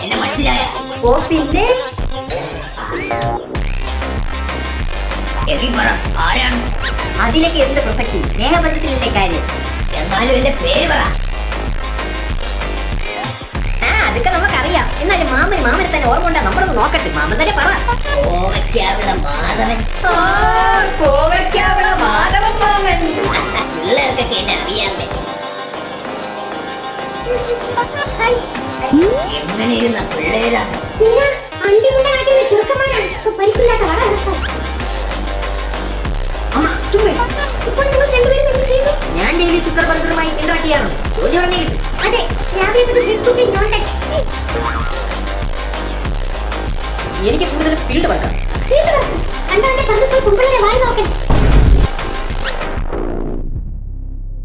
എന്നെ മനസ്സിലായ? ഓ പിന്നെ പറ, ആരാണ്? അതിലേക്ക് എന്ത് പ്രസക്തി? സ്നേഹബന്ധത്തിലല്ലേ കാര്യം. എന്നാലും എന്റെ പേര് പറ. അതൊക്കെ നമുക്കറിയാം. എന്നാലും മാമന് തന്നെ ഓർമ്മ ഉണ്ടാ? നമ്മളൊന്ന് നോക്കട്ടെ. മാമൻ തന്നെ പറ. കോവയ്ക്കാവിള മാധവൻ. കോവയ്ക്കാവിള മാധവൻ മാമൻ. പിള്ളേർക്കൊക്കെ എന്നെ അറിയാമേ. എങ്ങനെ ഇരുന്ന പിള്ളേരാണ്. ഞാൻ ഡെയിലി ശുക്ർ ബർഗറുമായി ഇന്ററാക്ട് ചെയ്യാറുണ്ട്. ജോലി തുടങ്ങിയിട്ട്. എനിക്ക് കൂടുതൽ ഫീൽഡ് വർക്കാണ്.